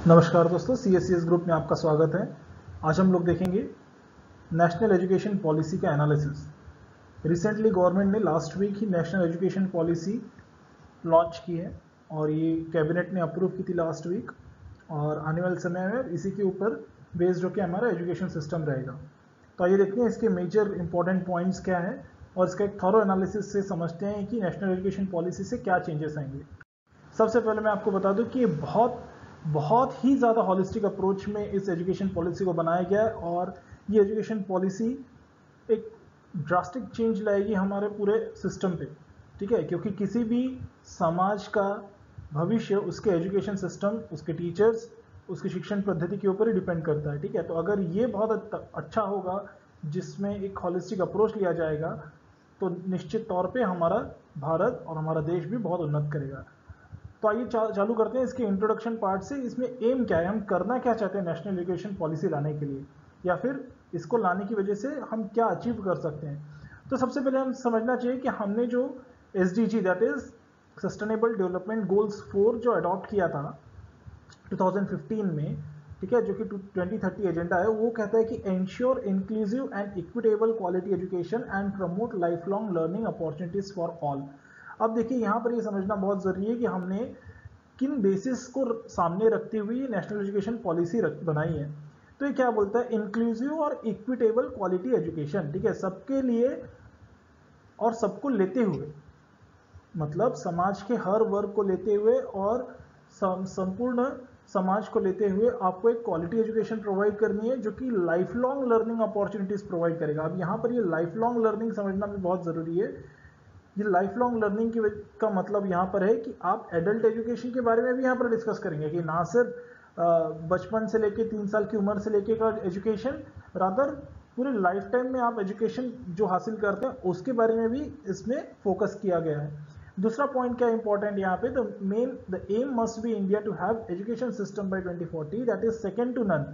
नमस्कार दोस्तों, CSCS group में आपका स्वागत है। आज हम लोग देखेंगे नेशनल एजुकेशन पॉलिसी का एनालिसिस। रिसेंटली गवर्नमेंट ने लास्ट वीक ही नेशनल एजुकेशन पॉलिसी लॉन्च की है और ये कैबिनेट ने अप्रूव की थी लास्ट वीक, और आने वाले समय में इसी के ऊपर बेस्ड होकर हमारा एजुकेशन सिस्टम रहेगा। तो आइए देखते हैं इसके मेजर इंपॉर्टेंट पॉइंट्स क्या है और इसका एक थॉरो एनालिसिस से समझते हैं कि नेशनल एजुकेशन पॉलिसी से क्या चेंजेस आएंगे। सबसे पहले मैं आपको बता दूं कि ये बहुत ही ज़्यादा हॉलिस्टिक अप्रोच में इस एजुकेशन पॉलिसी को बनाया गया है, और ये एजुकेशन पॉलिसी एक ड्रास्टिक चेंज लाएगी हमारे पूरे सिस्टम पे। ठीक है, क्योंकि किसी भी समाज का भविष्य उसके एजुकेशन सिस्टम, उसके टीचर्स, उसकी शिक्षण पद्धति के ऊपर ही डिपेंड करता है। ठीक है, तो अगर ये बहुत अच्छा होगा जिसमें एक हॉलिस्टिक अप्रोच लिया जाएगा, तो निश्चित तौर पे हमारा भारत और हमारा देश भी बहुत उन्नत करेगा। तो आइए चालू करते हैं इसके इंट्रोडक्शन पार्ट से। इसमें एम क्या है, हम करना क्या चाहते हैं नेशनल एजुकेशन पॉलिसी लाने के लिए, या फिर इसको लाने की वजह से हम क्या अचीव कर सकते हैं। तो सबसे पहले हम समझना चाहिए कि हमने जो SDG that is sustainable development goals 4 जो अडॉप्ट किया था 2015 में, ठीक है, जो कि 2030 एजेंडा है, वो कहता है कि ensure inclusive and equitable quality education and promote life long learning opportunities for all. अब देखिए, यहाँ पर ये समझना बहुत ज़रूरी है कि हमने किन बेसिस को सामने रखते हुए नेशनल एजुकेशन पॉलिसी बनाई है। तो ये क्या बोलता है, इंक्लूसिव और इक्विटेबल क्वालिटी एजुकेशन। ठीक है, सबके लिए और सबको लेते हुए, मतलब समाज के हर वर्ग को लेते हुए और संपूर्ण समाज को लेते हुए आपको एक क्वालिटी एजुकेशन प्रोवाइड करनी है जो कि life long learning opportunities provide करेगा। अब यहाँ पर ये लाइफ लॉन्ग लर्निंग समझना भी बहुत ज़रूरी है। ये लाइफ लॉन्ग लर्निंग का मतलब यहाँ पर है कि आप एडल्ट एजुकेशन के बारे में भी यहाँ पर डिस्कस करेंगे कि ना सिर्फ बचपन से लेके 3 साल की उम्र से लेके का एजुकेशन, रादर पूरे लाइफ टाइम में आप एजुकेशन जो हासिल करते हैं उसके बारे में भी इसमें फोकस किया गया है। दूसरा पॉइंट क्या इंपॉर्टेंट यहाँ पे, the aim must be India to have education system by 2040 that is second to none.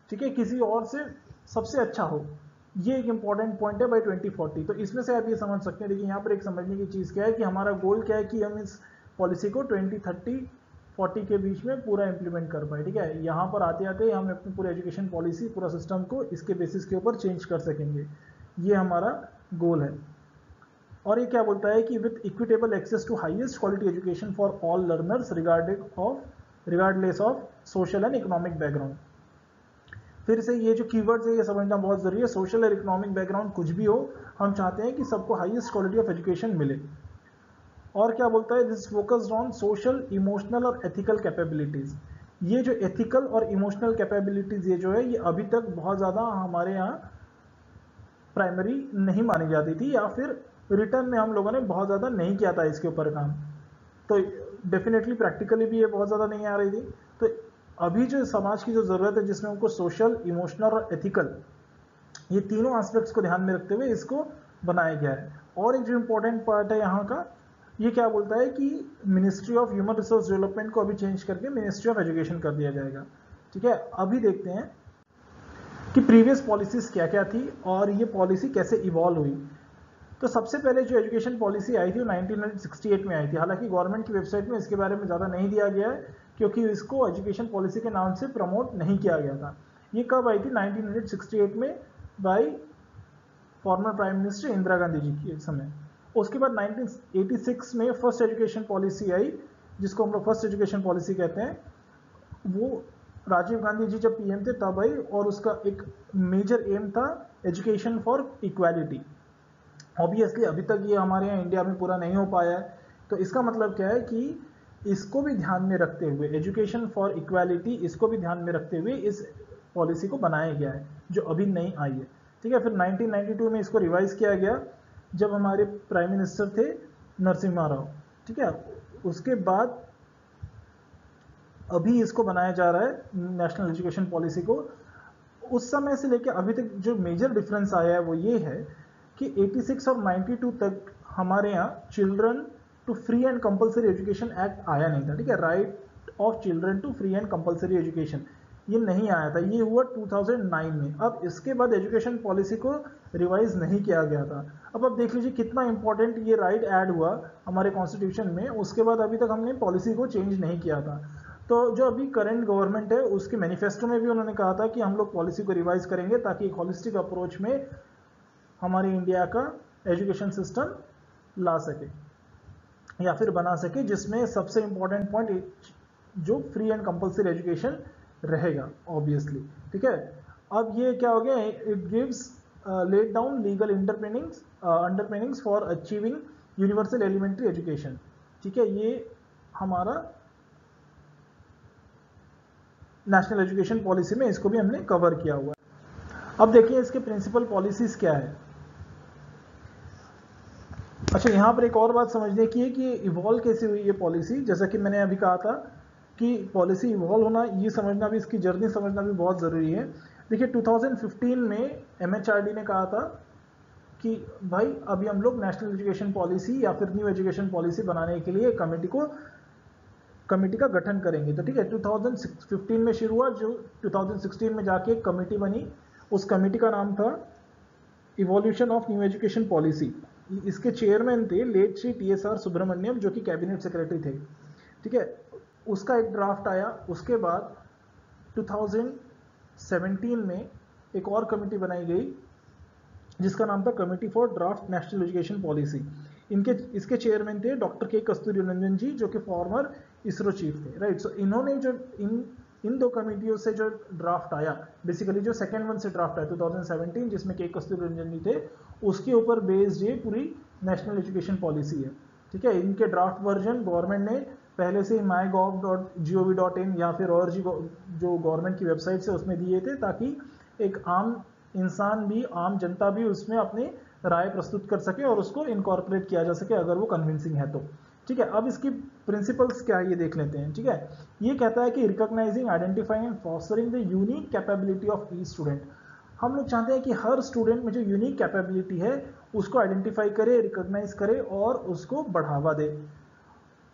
ठीक है, किसी और से सबसे अच्छा हो, ये एक इंपॉर्टेंट पॉइंट है बाय 2040। तो इसमें से आप ये समझ सकते हैं। देखिए, यहाँ पर एक समझने की चीज़ क्या है कि हमारा गोल क्या है कि हम इस पॉलिसी को 2030-40 के बीच में पूरा इंप्लीमेंट कर पाए। ठीक है, यहाँ पर आते आते हम अपनी पूरी एजुकेशन पॉलिसी, पूरा सिस्टम को इसके बेसिस के ऊपर चेंज कर सकेंगे। ये हमारा गोल है। और ये क्या बोलता है कि with equitable access to highest quality education for all learners regardless of social and economic background. फिर से ये जो कीवर्ड्स है ये समझना बहुत जरूरी है। सोशल और इकोनॉमिक बैकग्राउंड कुछ भी हो, हम चाहते हैं कि सबको हाईएस्ट क्वालिटी ऑफ एजुकेशन मिले। और क्या बोलता है, this focused on social, emotional और एथिकल कैपेबिलिटीज। ये जो एथिकल और इमोशनल कैपेबिलिटीज ये जो है, ये अभी तक बहुत ज़्यादा हमारे यहाँ प्राइमरी नहीं मानी जाती थी, या फिर रिटर्न में हम लोगों ने बहुत ज़्यादा नहीं किया था इसके ऊपर काम। तो डेफिनेटली प्रैक्टिकली भी ये बहुत ज़्यादा नहीं आ रही थी। तो अभी जो समाज की जो ज़रूरत है, जिसमें उनको सोशल, इमोशनल और एथिकल, ये तीनों एस्पेक्ट्स को ध्यान में रखते हुए इसको बनाया गया है। और एक जो इम्पोर्टेंट पार्ट है यहाँ का, ये क्या बोलता है कि ministry of human resource development को अभी चेंज करके मिनिस्ट्री ऑफ एजुकेशन कर दिया जाएगा। ठीक है, अभी देखते हैं कि प्रीवियस पॉलिसीज क्या क्या थी और ये पॉलिसी कैसे इवॉल्व हुई। तो सबसे पहले जो एजुकेशन पॉलिसी आई थी वो 1968 में आई थी। हालांकि गवर्नमेंट की वेबसाइट में इसके बारे में ज़्यादा नहीं दिया गया है, क्योंकि इसको एजुकेशन पॉलिसी के नाम से प्रमोट नहीं किया गया था। ये कब आई थी, 1968 में, by former prime minister Indira Gandhi ji के समय। उसके बाद 1986 में फर्स्ट एजुकेशन पॉलिसी आई, जिसको हम लोग फर्स्ट एजुकेशन पॉलिसी कहते हैं। वो राजीव गांधी जी जब PM थे तब आई, और उसका एक मेजर एम था एजुकेशन फॉर इक्वालिटी। ऑब्वियसली अभी तक ये हमारे यहाँ इंडिया में पूरा नहीं हो पाया है। तो इसका मतलब क्या है कि इसको भी ध्यान में रखते हुए, एजुकेशन फॉर इक्वालिटी, इसको भी ध्यान में रखते हुए इस पॉलिसी को बनाया गया है, जो अभी नहीं आई है। ठीक है, फिर 1992 में इसको रिवाइज किया गया, जब हमारे प्राइम मिनिस्टर थे नरसिम्हा राव। ठीक है, उसके बाद अभी इसको बनाया जा रहा है नेशनल एजुकेशन पॉलिसी को। उस समय से लेकर अभी तक जो मेजर डिफरेंस आया है वो ये है कि 86 और 92 तक हमारे यहाँ children to free and compulsory education act आया नहीं था। ठीक है, right of children to free and compulsory education, ये नहीं आया था। ये हुआ 2009 में। अब इसके बाद एजुकेशन पॉलिसी को रिवाइज नहीं किया गया था। अब देख लीजिए कितना इंपॉर्टेंट ये राइट ऐड हुआ हमारे कॉन्स्टिट्यूशन में, उसके बाद अभी तक हमने पॉलिसी को चेंज नहीं किया था। तो जो अभी करंट गवर्नमेंट है उसके मैनिफेस्टो में भी उन्होंने कहा था कि हम लोग पॉलिसी को रिवाइज करेंगे ताकि एक हॉलिस्टिक अप्रोच में हमारे इंडिया का एजुकेशन सिस्टम ला सके या फिर बना सके, जिसमें सबसे इंपॉर्टेंट पॉइंट जो फ्री एंड कंपल्सरी एजुकेशन रहेगा ऑब्वियसली। ठीक है, अब ये क्या हो गया, it gives let down legal underpinnings for achieving universal elementary education. ठीक है, ये हमारा नेशनल एजुकेशन पॉलिसी में इसको भी हमने कवर किया हुआ है। अब देखिए इसके प्रिंसिपल पॉलिसीज क्या है। अच्छा, यहाँ पर एक और बात समझने की है कि इवॉल्व कैसे हुई ये पॉलिसी। जैसा कि मैंने अभी कहा था कि पॉलिसी इवॉल्व होना, ये समझना भी, इसकी जर्नी समझना भी बहुत ज़रूरी है। देखिए 2015 में MHRD ने कहा था कि भाई अभी हम लोग नेशनल एजुकेशन पॉलिसी या फिर न्यू एजुकेशन पॉलिसी बनाने के लिए कमेटी का गठन करेंगे। तो ठीक है, 2015 में शुरू हुआ, जो 2016 में जाके एक कमेटी बनी। उस कमेटी का नाम था evolution of new education policy. इसके चेयरमैन थे लेट श्री TSR सुब्रमण्यम, जो कि कैबिनेट सेक्रेटरी थे। ठीक है, उसका एक ड्राफ्ट आया। उसके बाद 2017 में एक और कमेटी बनाई गई जिसका नाम था committee for draft national education policy. इसके चेयरमैन थे डॉक्टर के कस्तूरी रंजन जी, जो कि फॉर्मर इसरो चीफ थे। राइट, सो इन्होंने जो इन दो कमेटियों से जो ड्राफ्ट आया, बेसिकली जो सेकेंड वन से ड्राफ्ट आया 2017, जिसमें के कस्तूरी रंजन जी थे, उसके ऊपर बेस्ड ये पूरी नेशनल एजुकेशन पॉलिसी है। ठीक है, इनके ड्राफ्ट वर्जन गवर्नमेंट ने पहले से mygov.gov.in या फिर और जो गवर्नमेंट की वेबसाइट से उसमें दिए थे, ताकि एक आम इंसान भी, आम जनता भी उसमें अपनी राय प्रस्तुत कर सके और उसको इनकॉर्पोरेट किया जा सके अगर वो कन्विंसिंग है तो। ठीक है, अब इसकी प्रिंसिपल्स क्या है ये देख लेते हैं। ठीक है, ये कहता है कि recognising, identifying and fostering the unique capability of each student. हम लोग चाहते हैं कि हर स्टूडेंट में जो यूनिक कैपेबिलिटी है उसको आइडेंटिफाई करे, रिकॉग्नाइज करे और उसको बढ़ावा दे।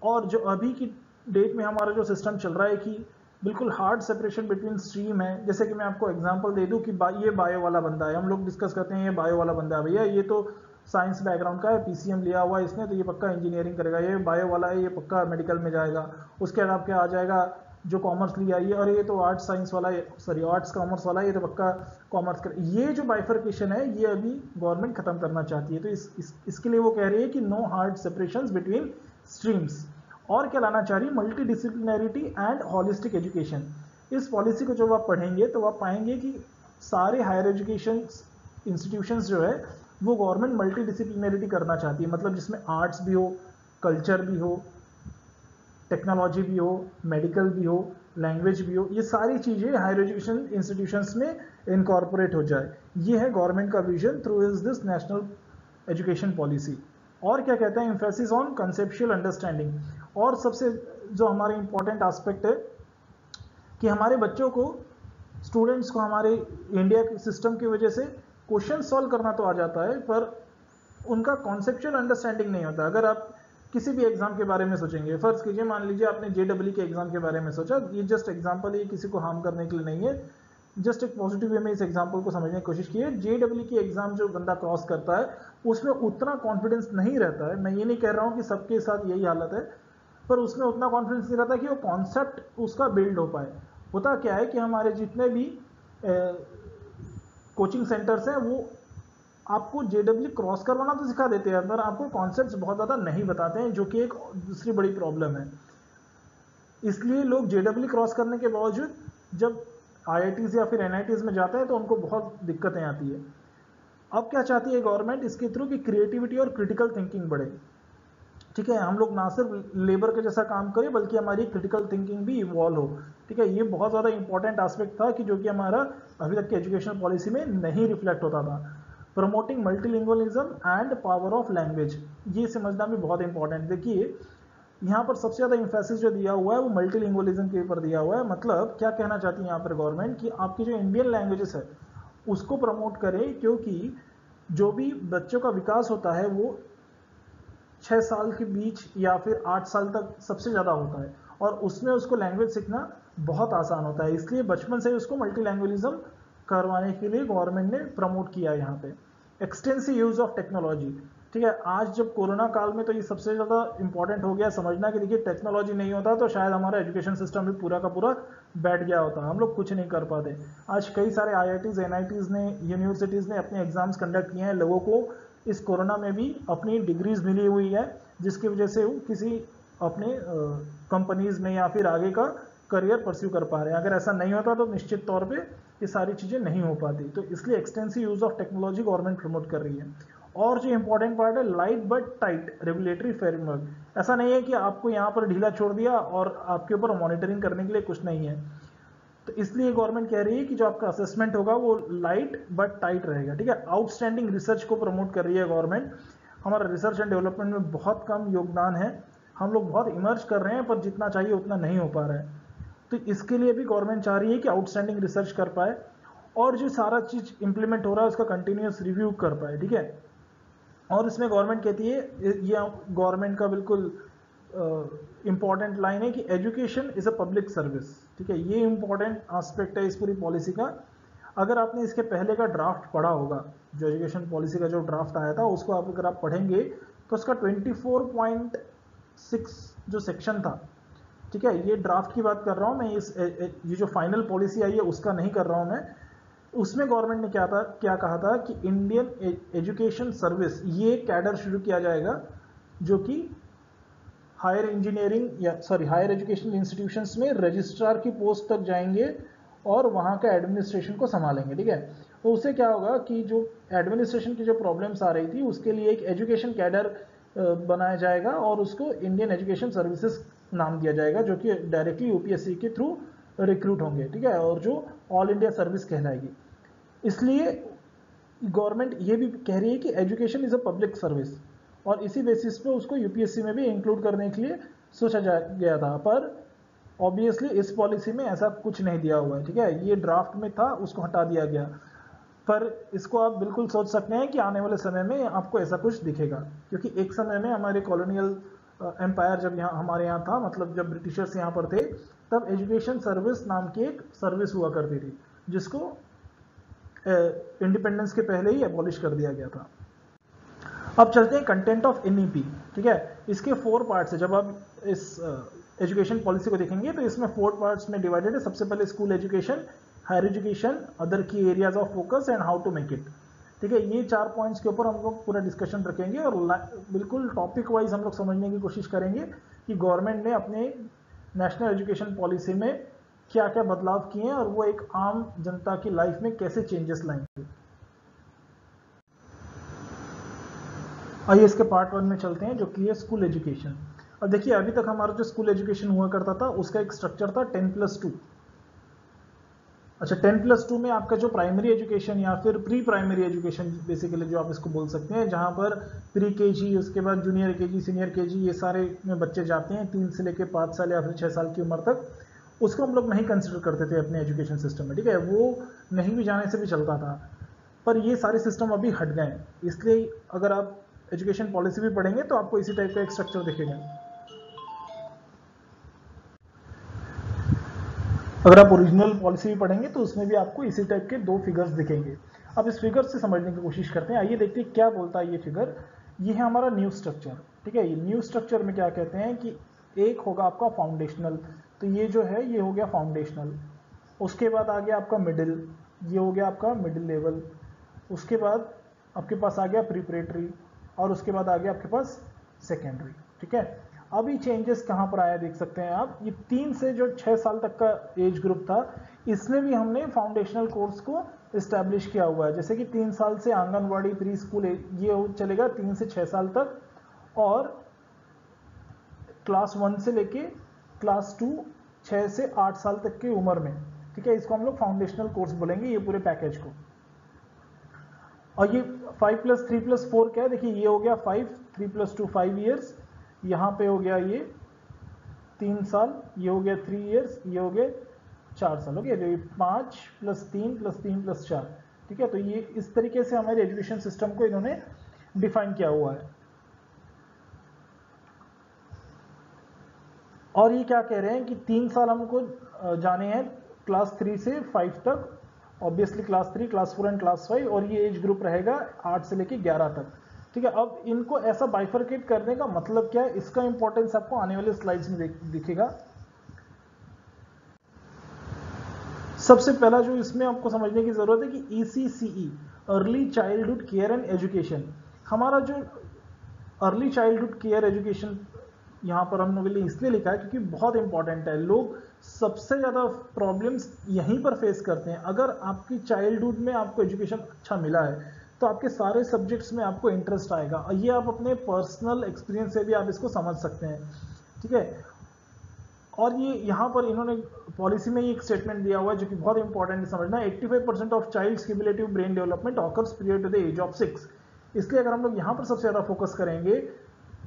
और जो अभी की डेट में हमारा जो सिस्टम चल रहा है कि बिल्कुल हार्ड सेपरेशन बिटवीन स्ट्रीम है। जैसे कि मैं आपको एग्जांपल दे दूं कि ये बायो वाला बंदा है, हम लोग डिस्कस करते हैं ये बायो वाला बंदा है, भैया ये तो साइंस बैकग्राउंड का है, PCM लिया हुआ है इसने, तो ये पक्का इंजीनियरिंग करेगा। ये बायो वाला है, ये पक्का मेडिकल में जाएगा। उसके बाद क्या आ जाएगा, जो कॉमर्स लिया ये, और ये तो आर्ट्स साइंस वाला, सॉरी आर्ट्स कॉमर्स वाला, ये तो पक्का कॉमर्स कर। ये जो बाइफर्केशन है ये अभी गवर्नमेंट खत्म करना चाहती है। तो इसके लिए वो कह रही है कि no hard separation between streams. और क्या लाना चाह रही है, multi disciplinarity and holistic education. इस पॉलिसी को जब आप पढ़ेंगे तो आप पाएंगे कि सारे हायर एजुकेशन इंस्टीट्यूशंस जो है वो गवर्नमेंट मल्टी डिसिप्लिनरिटी करना चाहती है, मतलब जिसमें आर्ट्स भी हो, कल्चर भी हो, टेक्नोलॉजी भी हो, मेडिकल भी हो, लैंग्वेज भी हो, ये सारी चीज़ें हायर एजुकेशन इंस्टीट्यूशंस में इनकॉर्पोरेट हो जाए। ये है गवर्नमेंट का vision through is this national education policy. और क्या कहता है, एम्फेसिस ऑन कंसेप्चुअल अंडरस्टैंडिंग। और सबसे जो हमारे इंपॉर्टेंट एस्पेक्ट है कि हमारे बच्चों को, स्टूडेंट्स को, हमारे इंडिया के सिस्टम की वजह से क्वेश्चन सॉल्व करना तो आ जाता है पर उनका कॉन्सेप्चुअल अंडरस्टैंडिंग नहीं होता। अगर आप किसी भी एग्जाम के बारे में सोचेंगे, फर्ज कीजिए मान लीजिए आपने JEE के एग्जाम के बारे में सोचा, ये जस्ट एग्जाम्पल, ये किसी को हार्म करने के लिए नहीं है, जस्ट एक पॉजिटिव वे में इस एग्जाम्पल को समझने की कोशिश की है। JEE की एग्जाम जो बंदा क्रॉस करता है उसमें उतना कॉन्फिडेंस नहीं रहता है। मैं ये नहीं कह रहा हूँ कि सबके साथ यही हालत है, पर उसमें उतना कॉन्फिडेंस नहीं रहता कि वो कॉन्सेप्ट उसका बिल्ड हो पाए। होता क्या है कि हमारे जितने भी कोचिंग सेंटर्स हैं वो आपको JEE क्रॉस करवाना तो सिखा देते हैं, पर आपको कॉन्सेप्ट्स बहुत ज़्यादा नहीं बताते हैं, जो कि एक दूसरी बड़ी प्रॉब्लम है। इसलिए लोग JEE क्रॉस करने के बावजूद जब IITs या फिर NITs में जाते हैं तो उनको बहुत दिक्कतें आती है। अब क्या चाहती है गवर्नमेंट इसके थ्रू कि क्रिएटिविटी और क्रिटिकल थिंकिंग बढ़े। ठीक है, हम लोग ना सिर्फ लेबर के जैसा काम करें बल्कि हमारी क्रिटिकल थिंकिंग भी इवॉल्व हो। ठीक है, ये बहुत ज़्यादा इंपॉर्टेंट एस्पेक्ट था कि जो कि हमारा अभी तक की एजुकेशन पॉलिसी में नहीं रिफ्लेक्ट होता था। Promoting multilingualism and power of language, ये समझना भी बहुत इंपॉर्टेंट। देखिए यहाँ पर सबसे ज़्यादा इंफेसिस जो दिया हुआ है वो मल्टीलिंगुअलिज्म के ऊपर दिया हुआ है। मतलब क्या कहना चाहती है यहाँ पर गवर्नमेंट कि आपकी जो इंडियन लैंग्वेजेस है उसको प्रमोट करें, क्योंकि जो भी बच्चों का विकास होता है वो 6 साल के बीच या फिर 8 साल तक सबसे ज़्यादा होता है, और उसमें उसको लैंग्वेज सीखना बहुत आसान होता है। इसलिए बचपन से ही उसको मल्टीलैंग्वेजिज्म करवाने के लिए गवर्नमेंट ने प्रमोट किया। यहाँ पे एक्सटेंसिव यूज ऑफ टेक्नोलॉजी, ठीक है। आज जब कोरोना काल में तो ये सबसे ज़्यादा इंपॉर्टेंट हो गया समझना कि देखिए टेक्नोलॉजी नहीं होता तो शायद हमारा एजुकेशन सिस्टम भी पूरा का पूरा बैठ गया होता, हम लोग कुछ नहीं कर पाते। आज कई सारे IITs NITs ने, यूनिवर्सिटीज़ ने अपने एग्जाम्स कंडक्ट किए हैं, लोगों को इस कोरोना में भी अपनी डिग्रीज मिली हुई है, जिसकी वजह से वो किसी अपने कंपनीज में या फिर आगे का करियर परस्यू कर पा रहे हैं। अगर ऐसा नहीं होता तो निश्चित तौर पे ये सारी चीज़ें नहीं हो पाती। तो इसलिए extensive use of technology government promote कर रही है। और जो इंपॉर्टेंट पार्ट है, light but tight regulatory framework. ऐसा नहीं है कि आपको यहाँ पर ढीला छोड़ दिया और आपके ऊपर मॉनिटरिंग करने के लिए कुछ नहीं है। तो इसलिए गवर्नमेंट कह रही है कि जो आपका असेसमेंट होगा वो लाइट बट टाइट रहेगा। ठीक है। आउटस्टैंडिंग रिसर्च को प्रमोट कर रही है गवर्नमेंट। हमारा रिसर्च एंड डेवलपमेंट में बहुत कम योगदान है, हम लोग बहुत इमर्ज कर रहे हैं पर जितना चाहिए उतना नहीं हो पा रहा है। तो इसके लिए भी गवर्नमेंट चाह रही है कि आउटस्टैंडिंग रिसर्च कर पाए और जो सारा चीज इंप्लीमेंट हो रहा है उसका कंटिन्यूस रिव्यू कर पाए। ठीक है। और इसमें गवर्नमेंट कहती है, ये गवर्नमेंट का बिल्कुल इंपॉर्टेंट लाइन है कि education is a public service. ठीक है। ये इंपॉर्टेंट एस्पेक्ट है इस पूरी पॉलिसी का। अगर आपने इसके पहले का ड्राफ्ट पढ़ा होगा, जो एजुकेशन पॉलिसी का जो ड्राफ्ट आया था उसको अगर आप पढ़ेंगे तो उसका 24.6 जो सेक्शन था, ठीक है, ये ड्राफ्ट की बात कर रहा हूँ मैं, ये जो फाइनल पॉलिसी आई है उसका नहीं कर रहा हूँ मैं। उसमें गवर्नमेंट ने क्या कहा था कि इंडियन एजुकेशन सर्विस, ये कैडर शुरू किया जाएगा जो कि हायर इंजीनियरिंग या हायर एजुकेशनल इंस्टीट्यूशंस में रजिस्ट्रार की पोस्ट तक जाएंगे और वहाँ का एडमिनिस्ट्रेशन को संभालेंगे। ठीक है। तो उससे क्या होगा कि जो एडमिनिस्ट्रेशन की जो प्रॉब्लम्स आ रही थी उसके लिए एक एजुकेशन कैडर बनाया जाएगा और उसको इंडियन एजुकेशन सर्विसेज नाम दिया जाएगा, जो कि डायरेक्टली यूपीएससी के थ्रू रिक्रूट होंगे। ठीक है। और जो ऑल इंडिया सर्विस कहलाएगी। इसलिए गवर्नमेंट ये भी कह रही है कि education is a public service और इसी बेसिस पे उसको यूपीएससी में भी इंक्लूड करने के लिए सोचा गया था। पर ऑब्वियसली इस पॉलिसी में ऐसा कुछ नहीं दिया हुआ है। ठीक है। ये ड्राफ्ट में था, उसको हटा दिया गया। पर इसको आप बिल्कुल सोच सकते हैं कि आने वाले समय में आपको ऐसा कुछ दिखेगा, क्योंकि एक समय में हमारे कॉलोनियल एम्पायर जब यहाँ हमारे यहाँ था, मतलब जब ब्रिटिशर्स यहाँ पर थे, तब एजुकेशन सर्विस नाम की एक सर्विस हुआ करती थी जिसको इंडिपेंडेंस के पहले ही एबॉलिश कर दिया गया था। अब चलते हैं कंटेंट ऑफ एनईपी। ठीक है। इसके 4 पार्ट्स है। जब आप इस एजुकेशन पॉलिसी को देखेंगे तो इसमें 4 पार्ट्स में डिवाइडेड है। सबसे पहले school education, higher education, other की areas of focus and how to make it. ठीक है। ये 4 पॉइंट्स के ऊपर हम लोग पूरा डिस्कशन रखेंगे और बिल्कुल टॉपिक वाइज हम लोग समझने की कोशिश करेंगे कि गवर्नमेंट ने अपने नेशनल एजुकेशन पॉलिसी में क्या क्या बदलाव किए हैं और वो एक आम जनता की लाइफ में कैसे चेंजेस लाएंगे। आइए इसके पार्ट 1 में चलते हैं, जो कि है स्कूल एजुकेशन। अब देखिए, अभी तक हमारा जो स्कूल एजुकेशन हुआ करता था उसका एक स्ट्रक्चर था 10+2। अच्छा, 10+2 में आपका जो प्राइमरी एजुकेशन या फिर प्री प्राइमरी एजुकेशन बेसिकली जो आप इसको बोल सकते हैं, जहां पर प्री केजी, उसके बाद जूनियर केजी, सीनियर केजी, ये सारे में बच्चे जाते हैं 3 से लेकर 5 साल या फिर 6 साल की उम्र तक, उसको हम लोग नहीं कंसिडर करते थे अपने एजुकेशन सिस्टम में। ठीक है। वो नहीं भी जाने से भी चलता था। पर ये सारे सिस्टम अभी हट गए। इसलिए अगर आप एजुकेशन पॉलिसी भी पढ़ेंगे तो आपको इसी टाइप का एक स्ट्रक्चर दिखेगा। अगर आप ओरिजिनल पॉलिसी भी पढ़ेंगे तो उसमें भी आपको इसी टाइप के 2 फिगर्स दिखेंगे। अब इस फिगर से समझने की कोशिश करते हैं। आइए देखते हैं क्या बोलता है ये फिगर। ये है हमारा न्यू स्ट्रक्चर। ठीक है। ये न्यू स्ट्रक्चर में क्या कहते हैं कि एक होगा आपका फाउंडेशनल, तो ये जो है ये हो गया फाउंडेशनल। उसके बाद आ गया आपका मिडिल, ये हो गया आपका मिडिल लेवल। उसके बाद आपके पास आ गया प्रिपरेटरी और उसके बाद आ गया आपके पास सेकेंडरी। ठीक है। अभी चेंजेस कहाँ पर आया देख सकते हैं आप, ये 3 से जो 6 साल तक का एज ग्रुप था, इसमें भी हमने फाउंडेशनल कोर्स को इस्टेब्लिश किया हुआ है। जैसे कि 3 साल से आंगनवाड़ी, प्री स्कूल, ये चलेगा 3 से 6 साल तक, और क्लास 1 से लेके क्लास 2 6 से 8 साल तक की उम्र में। ठीक है। इसको हम लोग फाउंडेशनल कोर्स बोलेंगे, ये पूरे पैकेज को। और ये 5+3+4 क्या है, देखिए ये हो गया 5, 3+2 5 ईयर्स, यहाँ पे हो गया ये 3 साल, ये हो गया 3 ईयर्स, ये हो गए 4 साल। हो गया ये 5+3+3+4। ठीक है। तो ये इस तरीके से हमारे एजुकेशन सिस्टम को इन्होंने डिफाइन किया हुआ है। और ये क्या कह रहे हैं कि 3 साल हमको जाने हैं क्लास 3 से 5 तक, obviously class 3, class 4 and class 5, और ये एज ग्रुप रहेगा 8 से लेके 11 तक। ठीक है, अब इनको ऐसा बाइफरकेट करने का मतलब क्या है, इसका इंपॉर्टेंस आपको आने वाले स्लाइड्स में दिखेगा। सबसे पहला जो इसमें आपको समझने की जरूरत है कि ECCE early childhood care and education, हमारा जो अर्ली चाइल्डहुड केयर एजुकेशन यहाँ पर हम लोगों के लिए इसलिए लिखा है क्योंकि बहुत इंपॉर्टेंट है। लोग सबसे ज़्यादा प्रॉब्लम्स यहीं पर फेस करते हैं। अगर आपकी चाइल्डहुड में आपको एजुकेशन अच्छा मिला है तो आपके सारे सब्जेक्ट्स में आपको इंटरेस्ट आएगा, और ये आप अपने पर्सनल एक्सपीरियंस से भी आप इसको समझ सकते हैं। ठीक है, और ये यहाँ पर इन्होंने पॉलिसी में एक स्टेटमेंट दिया हुआ है जो कि बहुत इंपॉर्टेंट है समझना। 85% of child's cumulative brain development occurs period to the age of 6। इसलिए अगर हम लोग यहाँ पर सबसे ज़्यादा फोकस करेंगे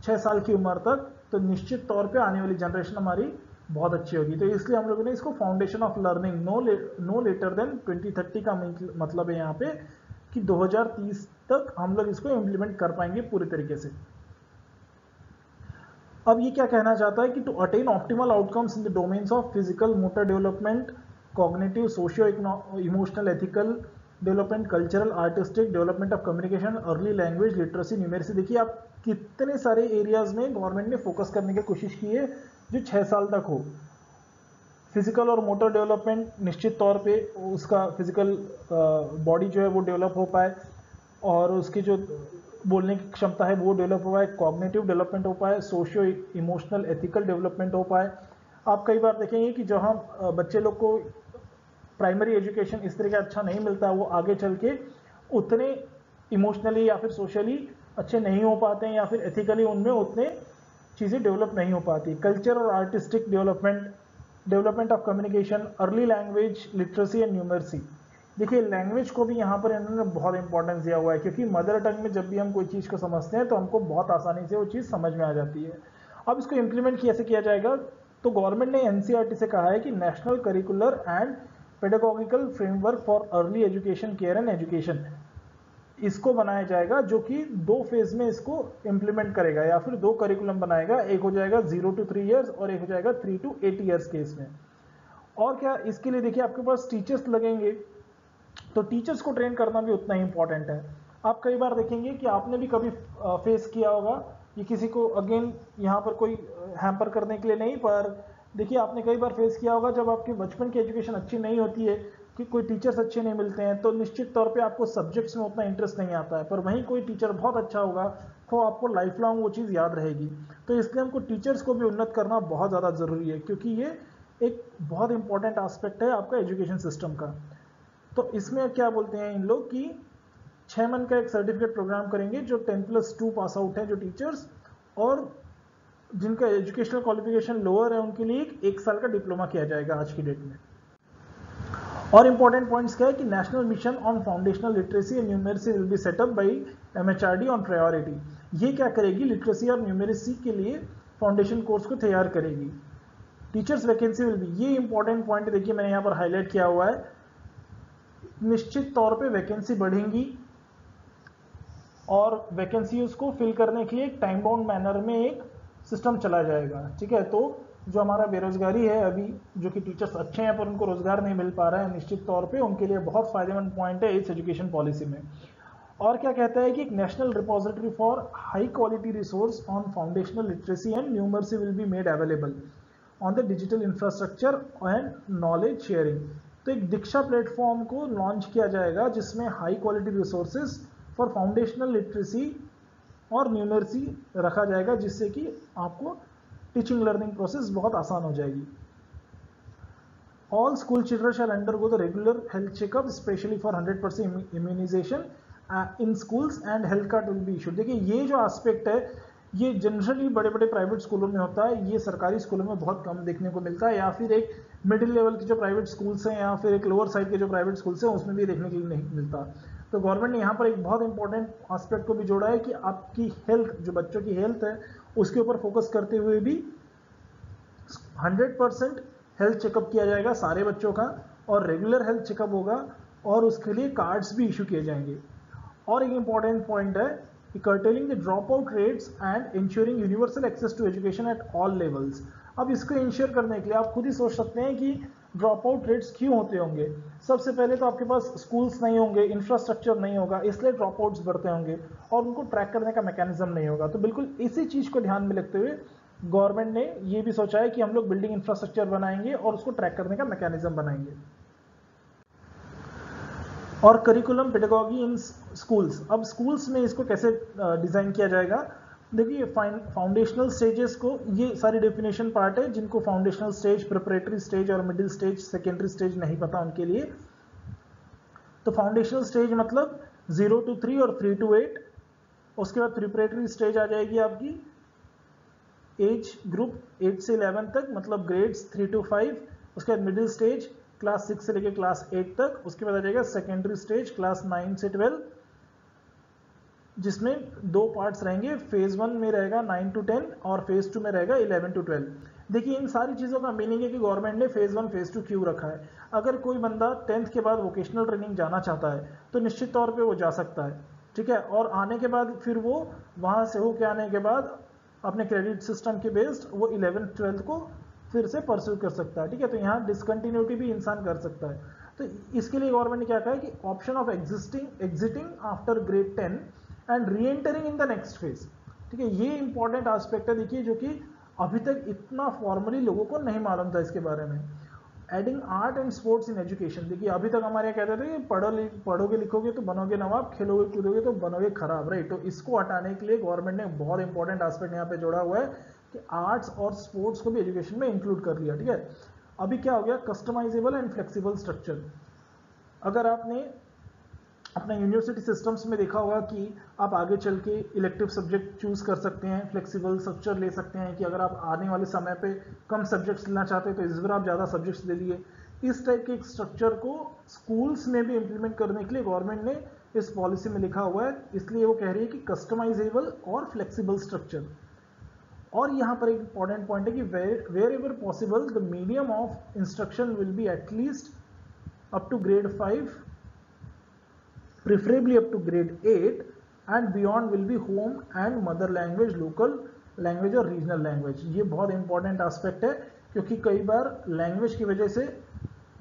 6 साल की उम्र तक, तो निश्चित तौर पे आने वाली जनरेशन हमारी बहुत अच्छी होगी। तो इसलिए हम लोगों ने इसको foundation of learning no later than 2030 का मतलब है यहाँ पे कि 2030 तक हम लोग इसको इम्प्लीमेंट कर पाएंगे पूरी तरीके से। अब ये क्या कहना चाहता है कि to attain optimal outcomes in the domains of physical motor development, cognitive, socio emotional, ethical development, cultural, artistic development of communication, early language, literacy, numeracy. देखिए आप कितने सारे एरियाज में गवर्नमेंट ने फोकस करने की कोशिश की है जो 6 साल तक हो। फिजिकल और मोटर डेवलपमेंट, निश्चित तौर पे उसका फिजिकल बॉडी जो है वो डेवलप हो पाए और उसकी जो बोलने की क्षमता है वो डेवलप हो पाए, कॉग्निटिव डेवलपमेंट हो पाए, सोशियो इमोशनल एथिकल डेवलपमेंट हो पाए। आप कई बार देखेंगे कि जहाँ बच्चे लोग को प्राइमरी एजुकेशन इस तरह का अच्छा नहीं मिलता, वो आगे चल के उतने इमोशनली या फिर सोशली अच्छे नहीं हो पाते हैं, या फिर एथिकली उनमें उतने चीज़ें डेवलप नहीं हो पाती। कल्चर और artistic development, development of communication, early language, literacy and numeracy. देखिए लैंग्वेज को भी यहाँ पर इन्होंने बहुत इंपॉर्टेंस दिया हुआ है, क्योंकि मदर टंग में जब भी हम कोई चीज़ को समझते हैं तो हमको बहुत आसानी से वो चीज़ समझ में आ जाती है। अब इसको इम्प्लीमेंट कैसे किया जाएगा, तो गवर्नमेंट ने NCERT से कहा है कि national curricular and pedagogical framework for early education, care and education, इसको बनाया जाएगा, जो कि 2 फेज में इसको इम्प्लीमेंट करेगा, या फिर 2 करिकुलम बनाएगा। एक हो जाएगा 0 to 3 ईयर्स और एक हो जाएगा 3 to 8 ईयर्स के इसमें। और क्या इसके लिए देखिए आपके पास टीचर्स लगेंगे, तो टीचर्स को ट्रेन करना भी उतना ही इंपॉर्टेंट है। आप कई बार देखेंगे कि आपने भी कभी फेस किया होगा, ये किसी को अगेन यहाँ पर कोई हैम्पर करने के लिए नहीं, पर देखिए आपने कई बार फेस किया होगा जब आपके बचपन की एजुकेशन अच्छी नहीं होती है कि कोई टीचर्स अच्छे नहीं मिलते हैं, तो निश्चित तौर पे आपको सब्जेक्ट्स में उतना इंटरेस्ट नहीं आता है। पर वहीं कोई टीचर बहुत अच्छा होगा तो आपको लाइफ लॉन्ग वो चीज़ याद रहेगी। तो इसलिए हमको टीचर्स को भी उन्नत करना बहुत ज़्यादा ज़रूरी है, क्योंकि ये एक बहुत इंपॉर्टेंट एस्पेक्ट है आपका एजुकेशन सिस्टम का। तो इसमें क्या बोलते हैं इन लोग कि 6 मंथ का एक सर्टिफिकेट प्रोग्राम करेंगे, जो 10+2 पास आउट है जो टीचर्स, और जिनका एजुकेशनल क्वालिफिकेशन लोअर है उनके लिए 1 साल का डिप्लोमा किया जाएगा आज की डेट में। और इंपॉर्टेंट पॉइंट्स क्या है कि national mission on foundational literacy and numeracy will be set up by MHRD on priority. ये क्या करेगी, लिटरेसी और न्यूमेरेसी के लिए फाउंडेशन कोर्स को तैयार करेगी। टीचर्स वैकेंसी विल बी, ये इंपॉर्टेंट पॉइंट देखिए मैंने यहाँ पर हाईलाइट किया हुआ है, निश्चित तौर पे वैकेंसी बढ़ेंगी और वैकेंसी को फिल करने के लिए एक टाइम बाउंड मैनर में एक सिस्टम चला जाएगा। ठीक है, तो जो हमारा बेरोजगारी है अभी, जो कि टीचर्स अच्छे हैं पर उनको रोजगार नहीं मिल पा रहा है, निश्चित तौर पे उनके लिए बहुत फायदेमंद पॉइंट है इस एजुकेशन पॉलिसी में। और क्या कहता है कि एक national repository for high quality resource on foundational literacy and numeracy will be made available on the digital infrastructure and knowledge sharing. तो एक दीक्षा प्लेटफॉर्म को लॉन्च किया जाएगा जिसमें high quality resources for foundational literacy और न्यूमर्सी रखा जाएगा, जिससे कि आपको टीचिंग लर्निंग प्रोसेस बहुत आसान हो जाएगी। All school children shall undergo the regular health checkup specially for 100% immunisation in schools and health card will be issued. देखिए ये जो एस्पेक्ट है ये जनरली बड़े बड़े प्राइवेट स्कूलों में होता है, ये सरकारी स्कूलों में बहुत कम देखने को मिलता है, या फिर एक मिडिल लेवल के जो प्राइवेट स्कूल्स हैं या फिर एक लोअर साइड के जो प्राइवेट स्कूल्स हैं उसमें भी देखने के लिए नहीं मिलता। तो गवर्नमेंट ने यहाँ पर एक बहुत इंपॉर्टेंट एस्पेक्ट को भी जोड़ा है कि आपकी हेल्थ, जो बच्चों की हेल्थ है उसके ऊपर फोकस करते हुए भी 100% हेल्थ चेकअप किया जाएगा सारे बच्चों का, और रेगुलर हेल्थ चेकअप होगा और उसके लिए कार्ड्स भी इशू किए जाएंगे। और एक इंपॉर्टेंट पॉइंट है कि curtailing the dropout rates and ensuring universal access to education at all levels। अब इसको इंश्योर करने के लिए आप खुद ही सोच सकते हैं कि ड्रॉप आउट रेट्स क्यों होते होंगे? सबसे पहले तो आपके पास स्कूल्स नहीं होंगे, इंफ्रास्ट्रक्चर नहीं होगा, इसलिए ड्रॉप आउट्स बढ़ते होंगे और उनको ट्रैक करने का मैकेनिज्म नहीं होगा। तो बिल्कुल इसी चीज़ को ध्यान में रखते हुए गवर्नमेंट ने ये भी सोचा है कि हम लोग बिल्डिंग इंफ्रास्ट्रक्चर बनाएंगे और उसको ट्रैक करने का मैकेनिज्म बनाएंगे। और करिकुलम पेडागॉजी इन स्कूल्स, अब स्कूल्स में इसको कैसे डिज़ाइन किया जाएगा? देखिए फाउंडेशनल स्टेजेस को, ये सारी डेफिनेशन पार्ट है, जिनको फाउंडेशनल स्टेज, प्रिपरेटरी स्टेज और मिडिल स्टेज, सेकेंडरी स्टेज नहीं पता उनके लिए। तो फाउंडेशनल स्टेज मतलब 0 to 3 और 3 to 8। उसके बाद प्रिपरेटरी स्टेज आ जाएगी आपकी एज ग्रुप 8 से 11 तक, मतलब ग्रेड्स 3 to 5। उसके बाद मिडिल स्टेज क्लास 6 से लेकर क्लास 8 तक। उसके बाद आ जाएगा सेकेंडरी स्टेज क्लास 9 से 12, जिसमें दो पार्ट्स रहेंगे, फेज 1 में रहेगा 9 to 10 और फेज 2 में रहेगा 11 to 12। देखिए इन सारी चीज़ों का मीनिंग है कि गवर्नमेंट ने फेज 1 फेज 2 क्यों रखा है। अगर कोई बंदा 10th के बाद वोकेशनल ट्रेनिंग जाना चाहता है तो निश्चित तौर पे वो जा सकता है, ठीक है, और आने के बाद फिर वो वहाँ से होके आने के बाद अपने क्रेडिट सिस्टम के बेस्ड वो 11th 12th को फिर से परस्यू कर सकता है, ठीक है। तो यहाँ डिसकंटिन्यूटी भी इंसान कर सकता है। तो इसके लिए गवर्नमेंट ने क्या कहा है कि option of exiting after grade 10 and reentering in the next phase, ठीक है। ये इंपॉर्टेंट एस्पेक्ट है, देखिए, जो कि अभी तक इतना फॉर्मली लोगों को नहीं मालूम था इसके बारे में। Adding art and sports in education, देखिए अभी तक हमारे यहाँ कहते थे कि पढ़ोगे लिखोगे तो बनोगे नवाब, खेलोगे कूदोगे तो बनोगे खराब, राइट। तो इसको हटाने के लिए गवर्नमेंट ने बहुत इंपॉर्टेंट एस्पेक्ट यहाँ पे जोड़ा हुआ है कि आर्ट्स और स्पोर्ट्स को भी एजुकेशन में इंक्लूड कर लिया, ठीक है। अभी क्या हो गया, कस्टमाइजेबल एंड फ्लेक्सिबल स्ट्रक्चर। अगर आपने अपने यूनिवर्सिटी सिस्टम्स में देखा होगा कि आप आगे चल के इलेक्टिव सब्जेक्ट चूज कर सकते हैं, फ्लेक्सिबल स्ट्रक्चर ले सकते हैं कि अगर आप आने वाले समय पे कम सब्जेक्ट्स लेना चाहते हैं तो इस बार आप ज़्यादा सब्जेक्ट्स ले लिए। इस टाइप के एक स्ट्रक्चर को स्कूल्स में भी इम्प्लीमेंट करने के लिए गवर्नमेंट ने इस पॉलिसी में लिखा हुआ है, इसलिए वो कह रही है कि कस्टमाइजेबल और फ्लेक्सिबल स्ट्रक्चर। और यहाँ पर एक इंपॉर्टेंट पॉइंट है कि wherever possible the medium of instruction will be at least up to grade 5, preferably up to grade 8 and beyond will be home and mother language, local language और regional language। ये बहुत important aspect है क्योंकि कई बार language की वजह से,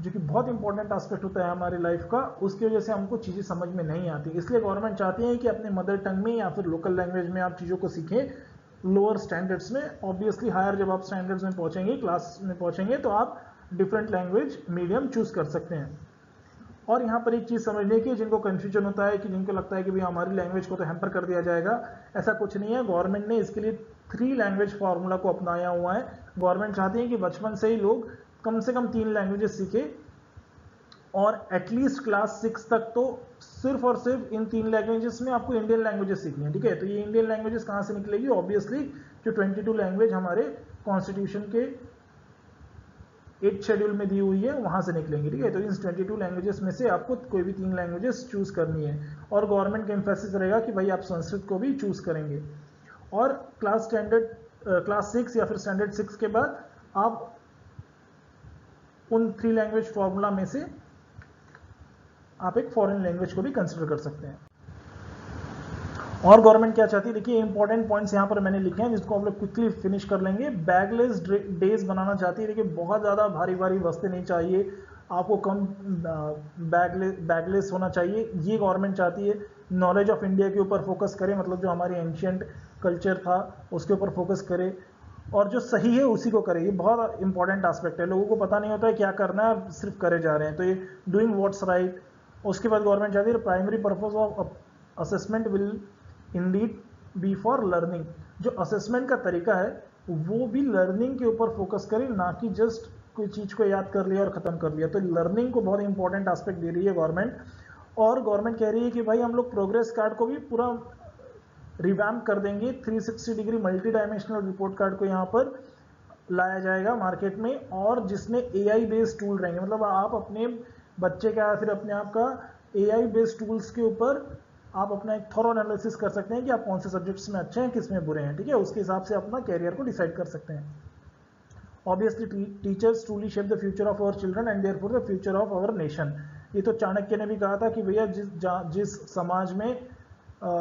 जो कि बहुत इंपॉर्टेंट एस्पेक्ट होता है हमारी लाइफ का, उसकी वजह से हमको चीज़ें समझ में नहीं आती। इसलिए गवर्नमेंट चाहती है कि अपने मदर टंग में या फिर लोकल लैंग्वेज में आप चीज़ों को सीखें लोअर स्टैंडर्ड्स में। ऑब्वियसली हायर जब आप स्टैंडर्ड्स में पहुँचेंगे, क्लास में पहुँचेंगे, तो आप डिफरेंट लैंग्वेज मीडियम चूज कर सकते हैं। और यहाँ पर एक चीज़ समझने की, जिनको कन्फ्यूजन होता है कि जिनको लगता है कि भाई हमारी लैंग्वेज को तो हैम्पर कर दिया जाएगा, ऐसा कुछ नहीं है। गवर्नमेंट ने इसके लिए 3 लैंग्वेज फार्मूला को अपनाया हुआ है। गवर्नमेंट चाहती है कि बचपन से ही लोग कम से कम 3 लैंग्वेजेस सीखे और एटलीस्ट क्लास 6 तक तो सिर्फ और सिर्फ इन 3 लैंग्वेजेस में आपको इंडियन लैंग्वेजेस सीखनी है, ठीक है। तो ये इंडियन लैंग्वेजेस कहाँ से निकलेगी? ऑब्वियसली जो 22 लैंग्वेज हमारे कॉन्स्टिट्यूशन के 8 शेड्यूल में दी हुई है वहां से निकलेंगे, ठीक है। तो इन 22 लैंग्वेजेस में से आपको कोई भी 3 लैंग्वेजेस चूज करनी है और गवर्नमेंट का एम्फेसिस रहेगा कि भाई आप संस्कृत को भी चूज करेंगे। और क्लास 6 या फिर स्टैंडर्ड 6 के बाद आप उन 3 लैंग्वेज फॉर्मूला में से आप एक फॉरेन लैंग्वेज को भी कंसिडर कर सकते हैं। और गवर्नमेंट क्या चाहती है, देखिए इंपॉर्टेंट पॉइंट्स यहाँ पर मैंने लिखे हैं जिसको हम लोग क्विकली फिनिश कर लेंगे। बैगलेस डेज बनाना चाहती है, देखिए बहुत ज़्यादा भारी भारी वस्तें नहीं चाहिए आपको, कम बैगलेस होना चाहिए, ये गवर्नमेंट चाहती है। नॉलेज ऑफ इंडिया के ऊपर फोकस करे, मतलब जो हमारी एंशियंट कल्चर था उसके ऊपर फोकस करे और जो सही है उसी को करे। ये बहुत इंपॉर्टेंट एस्पेक्ट है, लोगों को पता नहीं होता है क्या करना है, सिर्फ करे जा रहे हैं। तो ये डूइंग व्हाट्स राइट। उसके बाद गवर्नमेंट चाहती है primary purpose of assessment will indeed be for learning. जो असेसमेंट का तरीका है वो भी लर्निंग के ऊपर फोकस करे, ना कि जस्ट कोई चीज़ को याद कर लिया और ख़त्म कर लिया। तो लर्निंग को बहुत इंपॉर्टेंट एस्पेक्ट दे रही है गवर्नमेंट। और गवर्नमेंट कह रही है कि भाई हम लोग प्रोग्रेस कार्ड को भी पूरा रिवैम्प कर देंगे, 360 degree multi dimensional report card को यहाँ पर लाया जाएगा मार्केट में, और जिसमें AI बेस्ड टूल रहेंगे। मतलब आप अपने बच्चे का या फिर अपने आप का AI बेस्ड टूल्स के ऊपर आप अपना एक थॉरो एनालिसिस कर सकते हैं कि आप कौन से सब्जेक्ट्स में अच्छे हैं, किस में बुरे हैं, ठीक है। उसके हिसाब से अपना कैरियर को डिसाइड कर सकते हैं। Obviously teachers truly shape the future of our children and therefore the future of our nation. ये तो चाणक्य ने भी कहा था कि भैया जिस समाज में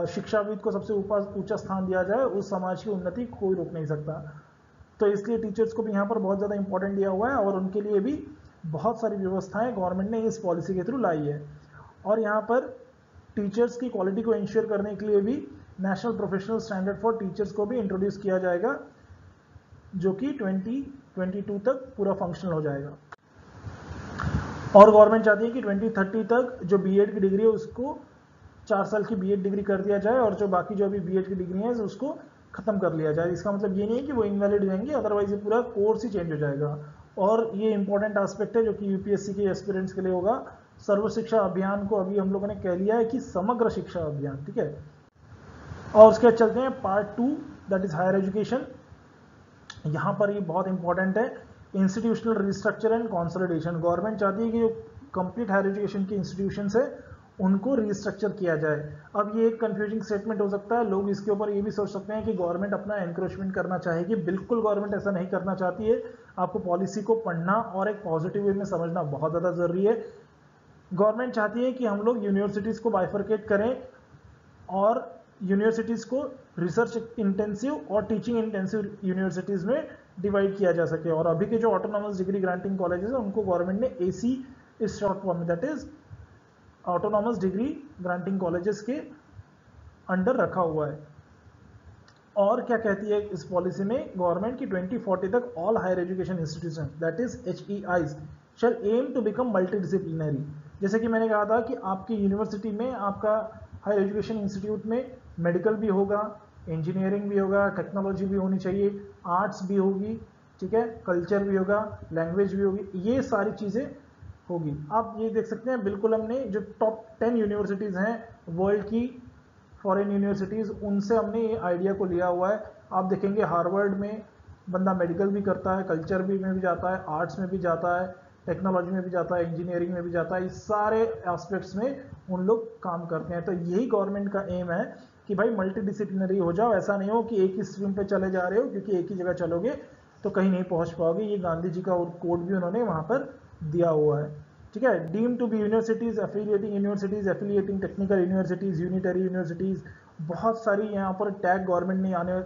शिक्षाविद को सबसे ऊंचा स्थान दिया जाए उस समाज की उन्नति कोई रोक नहीं सकता। तो इसलिए टीचर्स को भी यहाँ पर बहुत ज़्यादा इंपॉर्टेंट दिया हुआ है और उनके लिए भी बहुत सारी व्यवस्थाएं गवर्नमेंट ने इस पॉलिसी के थ्रू लाई है। और यहाँ पर टीचर्स की क्वालिटी को इंश्योर करने के लिए भी national professional standard for teachers को भी इंट्रोड्यूस किया जाएगा, जो कि 2022 तक पूरा फंक्शनल हो जाएगा। और गवर्नमेंट चाहती है कि 2030 तक जो बीएड की डिग्री है उसको 4 साल की बीएड डिग्री कर दिया जाए, और जो बाकी जो अभी बीएड की डिग्री है उसको खत्म कर लिया जाए। इसका मतलब ये नहीं है कि वो इनवैलिड रहेंगे, अदरवाइज ये पूरा कोर्स ही चेंज हो जाएगा। और ये इंपॉर्टेंट एस्पेक्ट है जो कि यूपीएससी के एस्पिरेंट्स के लिए होगा। सर्व शिक्षा अभियान को अभी हम लोगों ने कह लिया है कि समग्र शिक्षा अभियान, ठीक है। और उसके बाद चलते हैं part 2, that is higher education. यहाँ पर ये बहुत इंपॉर्टेंट है, institutional restructure and consolidation. Government चाहती है कि जो कंप्लीट हायर एजुकेशन की इंस्टीट्यूशंस है उनको रिस्ट्रक्चर किया जाए। अब ये एक कंफ्यूजिंग स्टेटमेंट हो सकता है, लोग इसके ऊपर ये भी सोच सकते हैं कि गवर्नमेंट अपना एनक्रोचमेंट करना चाहेगी। बिल्कुल गवर्नमेंट ऐसा नहीं करना चाहती है। आपको पॉलिसी को पढ़ना और एक पॉजिटिव वे में समझना बहुत ज़्यादा जरूरी है। गवर्नमेंट चाहती है कि हम लोग यूनिवर्सिटीज़ को बाइफरकेट करें और यूनिवर्सिटीज़ को रिसर्च इंटेंसिव और टीचिंग इंटेंसिव यूनिवर्सिटीज़ में डिवाइड किया जा सके। और अभी के जो ऑटोनॉमस डिग्री ग्रांटिंग कॉलेजेस हैं उनको गवर्नमेंट ने एसी इस शॉर्ट फॉर्म में, that is autonomous degree granting colleges के अंडर रखा हुआ है। और क्या कहती है इस पॉलिसी में गवर्नमेंट की 2040 तक all higher education institution that is HEIs shall aim to become multidisciplinary. जैसे कि मैंने कहा था कि आपकी यूनिवर्सिटी में, आपका हायर एजुकेशन इंस्टीट्यूट में मेडिकल भी होगा, इंजीनियरिंग भी होगा, टेक्नोलॉजी भी होनी चाहिए, आर्ट्स भी होगी, ठीक है, कल्चर भी होगा, लैंग्वेज भी होगी, ये सारी चीज़ें होगी। आप ये देख सकते हैं, बिल्कुल हमने जो टॉप 10 यूनिवर्सिटीज़ हैं वर्ल्ड की, फॉरेन यूनिवर्सिटीज़, उनसे हमने ये आइडिया को लिया हुआ है। आप देखेंगे हार्वर्ड में बंदा मेडिकल भी करता है, कल्चर भी में भी जाता है, आर्ट्स में भी जाता है, टेक्नोलॉजी में भी जाता है, इंजीनियरिंग में भी जाता है, इस सारे एस्पेक्ट्स में उन लोग काम करते हैं। तो यही गवर्नमेंट का एम है कि भाई मल्टीडिसिप्लिनरी हो जाओ। ऐसा नहीं हो कि एक ही स्ट्रीम पे चले जा रहे हो, क्योंकि एक ही जगह चलोगे तो कहीं नहीं पहुंच पाओगे। ये गांधी जी का कोड भी उन्होंने वहाँ पर दिया हुआ है, ठीक है। Deem to be universities, affiliating technical universities, unitary universities, बहुत सारी यहाँ पर टैग गवर्नमेंट ने आने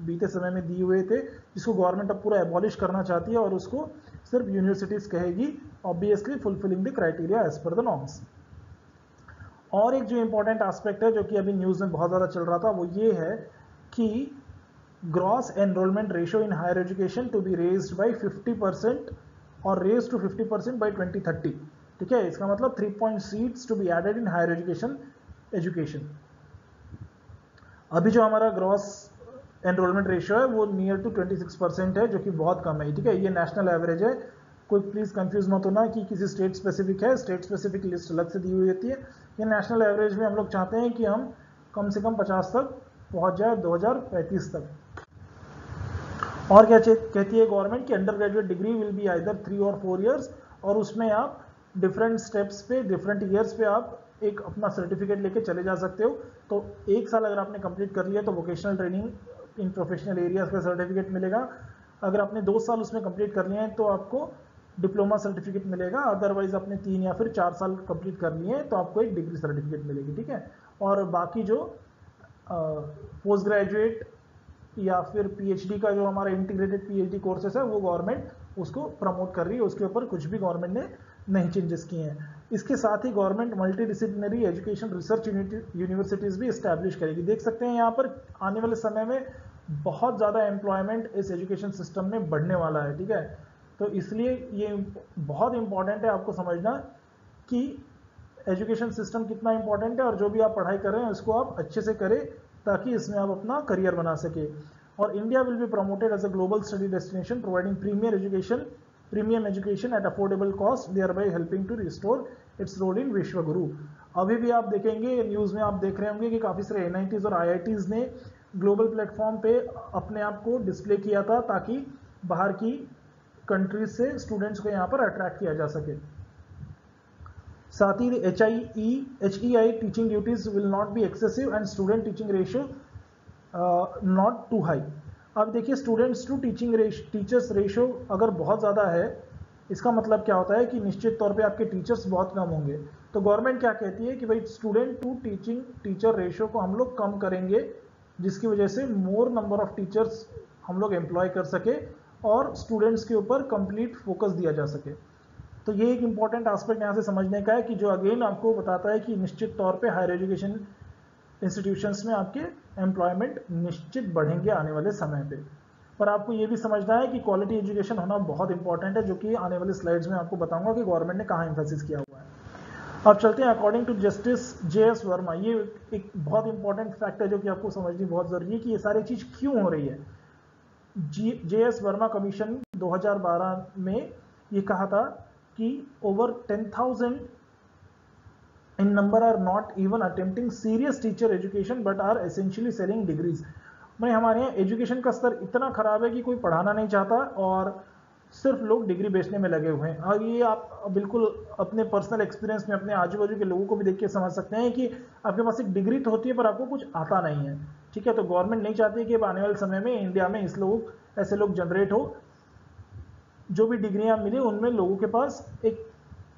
बीते समय में दिए हुए थे, जिसको गवर्नमेंट अब पूरा एबॉलिश करना चाहती है और उसको सिर्फ यूनिवर्सिटीज कहेगी, obviously fulfilling the criteria as per the norms. और एक जो इंपॉर्टेंट एस्पेक्ट है जो कि अभी न्यूज़ में बहुत ज़्यादा चल रहा था, वो ये है कि gross enrolment ratio in higher education to be raised by 50% और रेज टू 50% बाय 2030, ठीक है। इसका मतलब 3 point seats to be added in higher education. अभी जो हमारा ग्रॉस एनरोलमेंट रेशियो है वो नियर टू 26% है, जो कि बहुत कम है, ठीक है। ये नेशनल एवरेज है, कोई प्लीज कंफ्यूज मत होना कि किसी स्टेट स्पेसिफिक है। स्टेट स्पेसिफिक लिस्ट अलग से दी हुई होती है। ये नेशनल एवरेज में हम लोग चाहते हैं कि हम कम से कम 50 तक पहुंच जाए 2035 तक। और क्या कहती है गवर्नमेंट कि under graduate degree will be either 3 और 4 ईयर्स, और उसमें आप डिफरेंट स्टेप्स पे, डिफरेंट ईयर्स पे आप एक अपना सर्टिफिकेट लेके चले जा सकते हो। तो 1 साल अगर आपने कंप्लीट कर लिया तो vocational training in professional areas का सर्टिफिकेट मिलेगा। अगर आपने 2 साल उसमें कंप्लीट कर लिए हैं तो आपको डिप्लोमा सर्टिफिकेट मिलेगा। अदरवाइज आपने 3 या फिर 4 साल कंप्लीट कर लिए हैं तो आपको एक डिग्री सर्टिफिकेट मिलेगी, ठीक है। और बाकी जो पोस्ट ग्रेजुएट या फिर पीएचडी का जो हमारा इंटीग्रेटेड पीएचडी कोर्सेस है वो गवर्नमेंट उसको प्रमोट कर रही है, उसके ऊपर कुछ भी गवर्नमेंट ने नहीं चेंजेस किए हैं। इसके साथ ही government multidisciplinary education research universities भी इस्टेब्लिश करेगी। देख सकते हैं यहाँ पर आने वाले समय में बहुत ज़्यादा एम्प्लॉयमेंट इस एजुकेशन सिस्टम में बढ़ने वाला है, ठीक है। तो इसलिए ये बहुत इंपॉर्टेंट है आपको समझना कि एजुकेशन सिस्टम कितना इंपॉर्टेंट है, और जो भी आप पढ़ाई कर रहे हैं उसको आप अच्छे से करें ताकि इसमें आप अपना करियर बना सके। और India will be promoted as a global study destination providing premium education at affordable cost, thereby helping to restore its role in विश्व गुरु। अभी भी आप देखेंगे न्यूज़ में, आप देख रहे होंगे कि काफ़ी सारे NITs और IITs ने ग्लोबल प्लेटफॉर्म पे अपने आप को डिस्प्ले किया था ताकि बाहर की कंट्रीज से स्टूडेंट्स को यहाँ पर अट्रैक्ट किया जा सके। साथ ही HEI teaching duties will not be excessive and student teaching ratio not too high. अब देखिए स्टूडेंट्स टू टीचर्स रेशियो अगर बहुत ज़्यादा है, इसका मतलब क्या होता है कि निश्चित तौर पे आपके टीचर्स बहुत कम होंगे। तो गवर्नमेंट क्या कहती है कि भाई स्टूडेंट टू टीचर रेशियो को हम लोग कम करेंगे, जिसकी वजह से मोर नंबर ऑफ टीचर्स हम लोग एम्प्लॉय कर सके और स्टूडेंट्स के ऊपर कंप्लीट फोकस दिया जा सके। तो ये एक इंपॉर्टेंट एस्पेक्ट यहाँ से समझने का है कि जो अगेन आपको बताता है कि निश्चित तौर पे हायर एजुकेशन इंस्टीट्यूशंस में आपके एम्प्लॉयमेंट निश्चित बढ़ेंगे आने वाले समय पे। पर आपको ये भी समझना है कि क्वालिटी एजुकेशन होना बहुत इंपॉर्टेंट है, जो कि आने वाले स्लाइड्स में आपको बताऊंगा कि गवर्नमेंट ने कहाँ एम्फेसिस किया हुआ है। अब चलते हैं according to justice JS Verma. ये एक बहुत इंपॉर्टेंट फैक्ट है जो कि आपको समझनी बहुत जरूरी है कि ये सारी चीज क्यों हो रही है। JS वर्मा कमीशन 2012 में ये कहा था कि over 10,000 in number are not even attempting serious teacher education but are essentially selling degrees। मैं हमारे यहाँ एजुकेशन का स्तर इतना खराब है कि कोई पढ़ाना नहीं चाहता और सिर्फ लोग डिग्री बेचने में लगे हुए हैं। और ये आप बिल्कुल अपने पर्सनल एक्सपीरियंस में अपने आजू बाजू के लोगों को भी देख के समझ सकते हैं कि आपके पास एक डिग्री तो होती है पर आपको कुछ आता नहीं है। ठीक है, तो गवर्नमेंट नहीं चाहती है कि आने वाले समय में इंडिया में ऐसे लोग जनरेट हो, जो भी डिग्रियां मिले उनमें लोगों के पास एक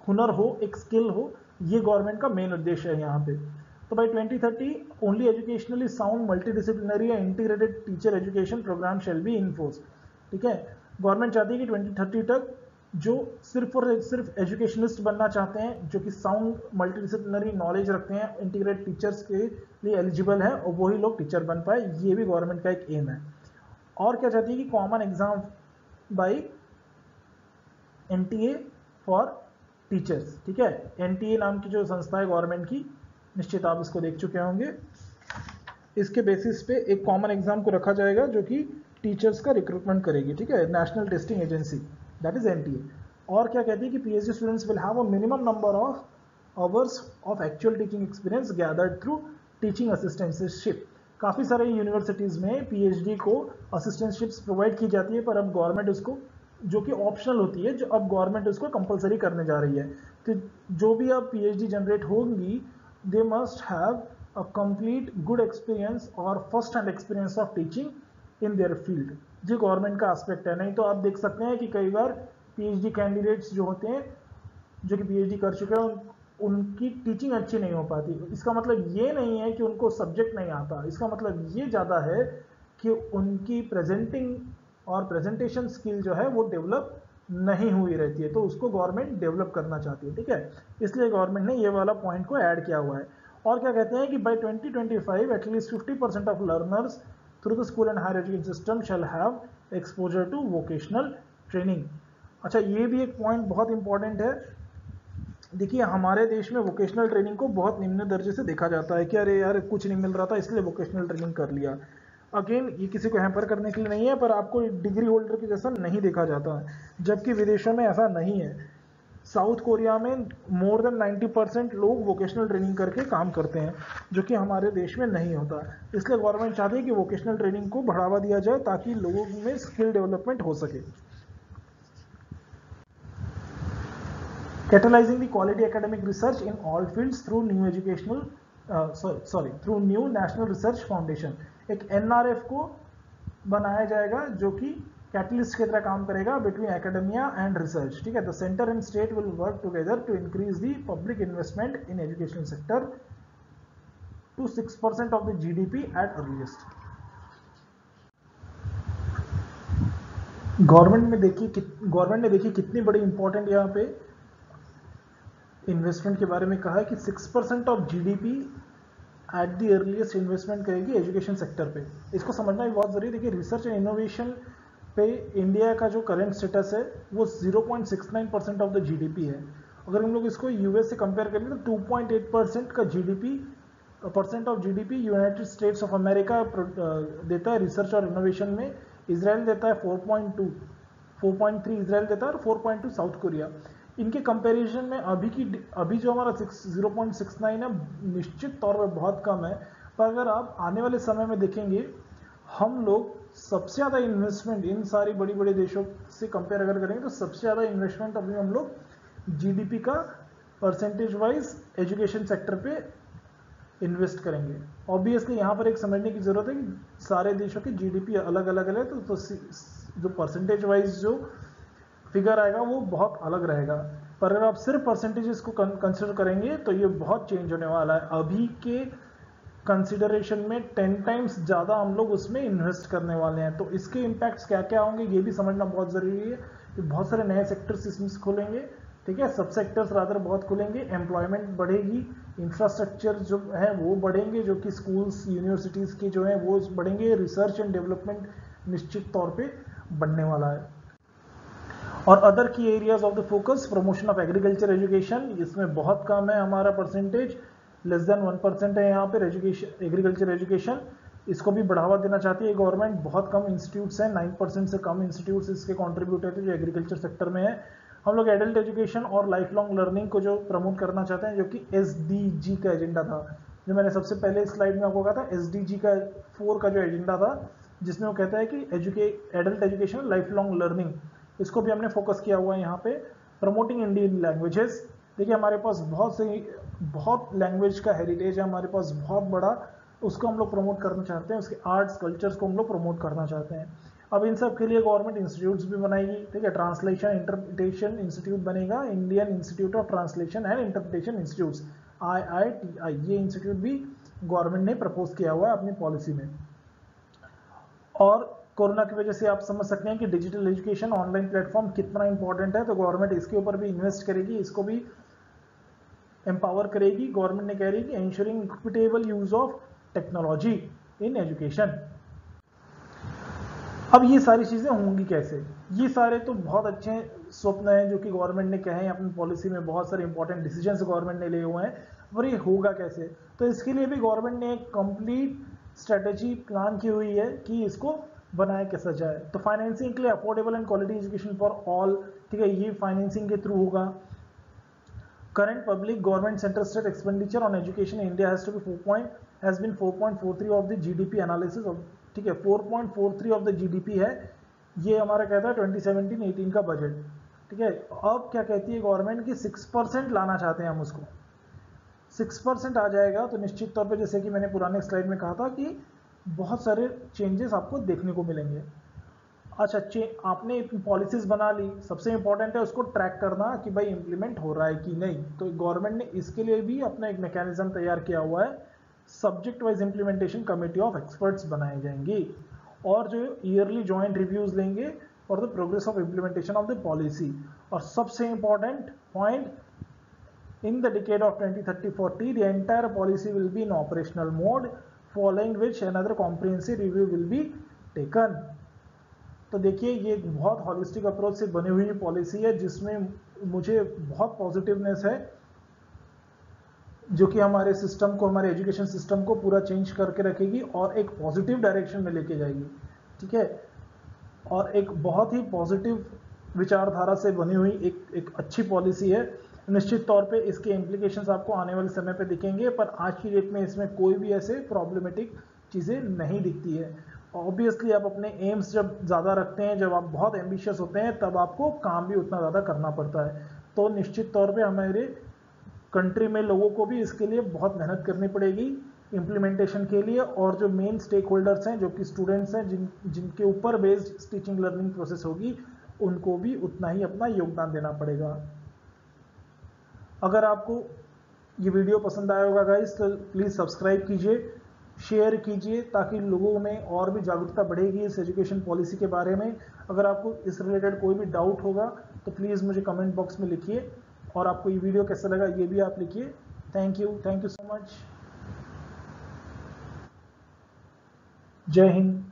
हुनर हो, एक स्किल हो। ये गवर्नमेंट का मेन उद्देश्य है यहाँ पे। तो by 2030 only educationally sound multidisciplinary and integrated teacher education programme shall be in force. ठीक है, गवर्नमेंट चाहती है कि 2030 तक जो सिर्फ और सिर्फ एजुकेशनिस्ट बनना चाहते हैं, जो कि साउंड मल्टीडिसिप्लिनरी नॉलेज रखते हैं, इंटीग्रेटेड टीचर्स के लिए एलिजिबल है, और वही लोग टीचर बन पाए। ये भी गवर्नमेंट का एक एम है। और क्या चाहती है कि common exam by NTA for teachers. ठीक है, NTA नाम की जो संस्था है गवर्नमेंट की, निश्चित आप इसको देख चुके होंगे। इसके बेसिस पे एक कॉमन एग्जाम को रखा जाएगा जो कि टीचर्स का रिक्रूटमेंट करेगी। ठीक है, national testing agency, that is NTA। और क्या कहती है कि PhD students will have a minimum number of hours of actual teaching experience gathered through teaching assistantship. काफ़ी सारे यूनिवर्सिटीज़ में PhD को असिस्टेंटशिप्स प्रोवाइड की जाती है, पर अब गवर्नमेंट उसको, जो कि ऑप्शनल होती है, जो अब गवर्नमेंट उसको कंपलसरी करने जा रही है। तो जो भी अब PhD जनरेट होंगी, they must have a complete good experience और first hand experience of teaching in their field. जो गवर्नमेंट का एस्पेक्ट है। नहीं तो आप देख सकते हैं कि कई बार PhD कैंडिडेट्स जो होते हैं, जो कि PhD कर चुके हैं, उनकी टीचिंग अच्छी नहीं हो पाती। इसका मतलब ये नहीं है कि उनको सब्जेक्ट नहीं आता, इसका मतलब ये ज़्यादा है कि उनकी प्रेजेंटिंग और प्रेजेंटेशन स्किल जो है वो डेवलप नहीं हुई रहती है, तो उसको गवर्नमेंट डेवलप करना चाहती है। ठीक है, इसलिए गवर्नमेंट ने ये वाला पॉइंट को ऐड किया हुआ है। और क्या कहते हैं कि by 2025 at least 50% of learners through the school and higher education system shall have exposure to vocational training. अच्छा, ये भी एक पॉइंट बहुत इंपॉर्टेंट है। देखिए, हमारे देश में वोकेशनल ट्रेनिंग को बहुत निम्न दर्जे से देखा जाता है कि अरे यार कुछ नहीं मिल रहा था इसलिए वोकेशनल ट्रेनिंग कर लिया। अगेन, ये किसी को हैम्पर करने के लिए नहीं है, पर आपको डिग्री होल्डर के जैसा नहीं देखा जाता है, जबकि विदेशों में ऐसा नहीं है। साउथ कोरिया में मोर देन 90% लोग वोकेशनल ट्रेनिंग करके काम करते हैं, जो कि हमारे देश में नहीं होता। इसलिए गवर्नमेंट चाहती है कि वोकेशनल ट्रेनिंग को बढ़ावा दिया जाए ताकि लोगों में स्किल डेवलपमेंट हो सके। Catalyzing the quality academic research in all fields through new through new National Research Foundation। एक NRF को बनाया जाएगा जो कि कैटलिस्ट की तरह काम करेगा बिटवीन एकेडमिया एंड रिसर्च। ठीक है, the centre and state will work together to increase the public investment in education sector to 6% of the GDP at earliest. गवर्नमेंट ने देखी कितनी बड़ी इंपॉर्टेंट यहाँ पे इन्वेस्टमेंट के बारे में कहा है कि 6% of GDP at the earliest investment करेगी एजुकेशन सेक्टर पे। इसको समझना भी बहुत जरूरी है। देखिए, रिसर्च एंड इनोवेशन पे इंडिया का जो करंट स्टेटस है वो 0.69% ऑफ द GDP है। अगर हम लोग इसको US से कंपेयर करें तो 2.8% का percent of GDP United states of America देता है रिसर्च और इनोवेशन में। इसराइल देता है 4.2, 4.3 इसराइल देता है और 4.2 साउथ कोरिया। इनके कंपैरिजन में अभी जो हमारा 0.69 है, निश्चित तौर पर बहुत कम है। पर अगर आप आने वाले समय में देखेंगे, हम लोग सबसे ज़्यादा इन्वेस्टमेंट इन सारी बड़ी बड़ी देशों से कंपेयर अगर करेंगे तो सबसे ज़्यादा इन्वेस्टमेंट अभी हम लोग GDP का परसेंटेज वाइज एजुकेशन सेक्टर पे इन्वेस्ट करेंगे। ऑब्वियसली यहाँ पर एक समझने की जरूरत है कि सारे देशों की GDP अलग अलग है, तो जो परसेंटेज वाइज जो फिगर आएगा वो बहुत अलग रहेगा। पर अगर आप सिर्फ परसेंटेजेस को कंसिडर करेंगे तो ये बहुत चेंज होने वाला है। अभी के कंसिडरेशन में 10 टाइम्स ज़्यादा हम लोग उसमें इन्वेस्ट करने वाले हैं। तो इसके इम्पैक्ट्स क्या क्या होंगे ये भी समझना बहुत ज़रूरी है कि बहुत सारे नए सेक्टर्स इसमें खुलेंगे ठीक है, सब सेक्टर्स रादर बहुत खुलेंगे, एम्प्लॉयमेंट बढ़ेगी, इंफ्रास्ट्रक्चर जो है वो बढ़ेंगे, जो कि स्कूल्स यूनिवर्सिटीज़ के जो है वो बढ़ेंगे, रिसर्च एंड डेवलपमेंट निश्चित तौर पे बढ़ने वाला है। और अदर की areas of the focus, promotion of agriculture education, इसमें बहुत कम है हमारा परसेंटेज, लेस देन 1% है यहाँ पे एजुकेशन, एग्रीकल्चर एजुकेशन, इसको भी बढ़ावा देना चाहती है गवर्नमेंट। बहुत कम इंस्टीट्यूट्स हैं, 9% से कम इंस्टीट्यूट्स इसके कॉन्ट्रीब्यूट होते हैं जो एग्रीकल्चर सेक्टर में है। हम लोग एडल्ट एजुकेशन और लाइफ लॉन्ग लर्निंग को जो प्रमोट करना चाहते हैं, जो कि SDG का एजेंडा था, जो मैंने सबसे पहले स्लाइड में आपको कहा था, SDG का 4 का जो एजेंडा था, जिसमें वो कहता है कि adult education, life long learning, इसको भी हमने फोकस किया हुआ है यहाँ पे। प्रमोटिंग इंडियन लैंग्वेजेस, देखिए हमारे पास बहुत लैंग्वेज का हेरिटेज है हमारे पास बहुत बड़ा, उसको हम लोग प्रमोट करना चाहते हैं, उसके आर्ट्स कल्चर्स को हम लोग प्रमोट करना चाहते हैं। अब इन सब के लिए गवर्नमेंट इंस्टीट्यूट्स भी बनाएगी, ठीक है, ट्रांसलेशन इंटरप्रिटेशन इंस्टीट्यूट बनेगा, Indian institute of translation and interpretation institutes, IITI, ये इंस्टीट्यूट भी गवर्नमेंट ने प्रपोज किया हुआ है अपनी पॉलिसी में। और कोरोना की वजह से आप समझ सकते हैं कि डिजिटल एजुकेशन, ऑनलाइन प्लेटफॉर्म कितना इंपॉर्टेंट है, तो गवर्नमेंट इसके ऊपर भी इन्वेस्ट करेगी, इसको भी एम्पावर करेगी। गवर्नमेंट ने कह रही है कि ensuring equitable use of technology in education. अब ये सारी चीजें होंगी कैसे? ये सारे तो बहुत अच्छे स्वप्न हैं जो कि गवर्नमेंट ने कहे हैं अपनी पॉलिसी में, बहुत सारे इंपॉर्टेंट डिसीजंस गवर्नमेंट ने लिए हुए हैं, पर ये होगा कैसे? तो इसके लिए भी गवर्नमेंट ने एक कंप्लीट स्ट्रेटेजी प्लान की हुई है कि इसको बनाया कैसा जाए। तो फाइनेंसिंग के लिए affordable and quality education for all, ठीक है, ये फाइनेंसिंग के थ्रू होगा। Current public government center state expenditure on education in India has been 4.43 of the GDP analysis of, ठीक है, 4.43 of the GDP है, ये हमारा कहता है 2017-18 का बजट, ठीक है। अब क्या कहती है गवर्नमेंट कि 6% लाना चाहते हैं हम उसको, 6% आ जाएगा तो निश्चित तौर पे, जैसे कि मैंने पुराने स्लाइड में कहा था, कि बहुत सारे चेंजेस आपको देखने को मिलेंगे। अच्छा, आपने पॉलिसीज बना ली, सबसे इंपॉर्टेंट है उसको ट्रैक करना कि भाई इंप्लीमेंट हो रहा है कि नहीं। तो गवर्नमेंट ने इसके लिए भी अपना एक मैकेनिज्म तैयार किया हुआ है, subject wise implementation committee of experts बनाई जाएंगी, और जो ईयरली जॉइंट रिव्यूज लेंगे for the progress of implementation of the policy. और सबसे important point, in the decade of 2030-40 the entire policy will be in operational mode, following which another comprehensive review will be taken। तो देखिए ये बहुत holistic approach से बनी हुई policy है, जिसमें मुझे बहुत पॉजिटिवनेस है, जो कि हमारे सिस्टम को, हमारे एजुकेशन सिस्टम को पूरा चेंज करके रखेगी और एक पॉजिटिव डायरेक्शन में लेके जाएगी, ठीक है। और एक बहुत ही पॉजिटिव विचारधारा से बनी हुई एक अच्छी पॉलिसी है। निश्चित तौर पे इसके इम्प्लीकेशंस आपको आने वाले समय पे दिखेंगे, पर आज की डेट में इसमें कोई भी ऐसे प्रॉब्लमेटिक चीज़ें नहीं दिखती है। ऑब्वियसली आप अपने एम्स जब ज़्यादा रखते हैं, जब आप बहुत एम्बिशियस होते हैं, तब आपको काम भी उतना ज़्यादा करना पड़ता है। तो निश्चित तौर पे हमारे कंट्री में लोगों को भी इसके लिए बहुत मेहनत करनी पड़ेगी इम्प्लीमेंटेशन के लिए, और जो मेन स्टेक होल्डर्स हैं, जो कि स्टूडेंट्स हैं, जिनके ऊपर बेस्ड टीचिंग लर्निंग प्रोसेस होगी, उनको भी उतना ही अपना योगदान देना पड़ेगा। अगर आपको ये वीडियो पसंद आया होगा गाइस, तो प्लीज़ सब्सक्राइब कीजिए, शेयर कीजिए, ताकि लोगों में और भी जागरूकता बढ़ेगी इस एजुकेशन पॉलिसी के बारे में। अगर आपको इस रिलेटेड कोई भी डाउट होगा तो प्लीज़ मुझे कमेंट बॉक्स में लिखिए, और आपको ये वीडियो कैसा लगा ये भी आप लिखिए। Thank you so much. जय हिंद।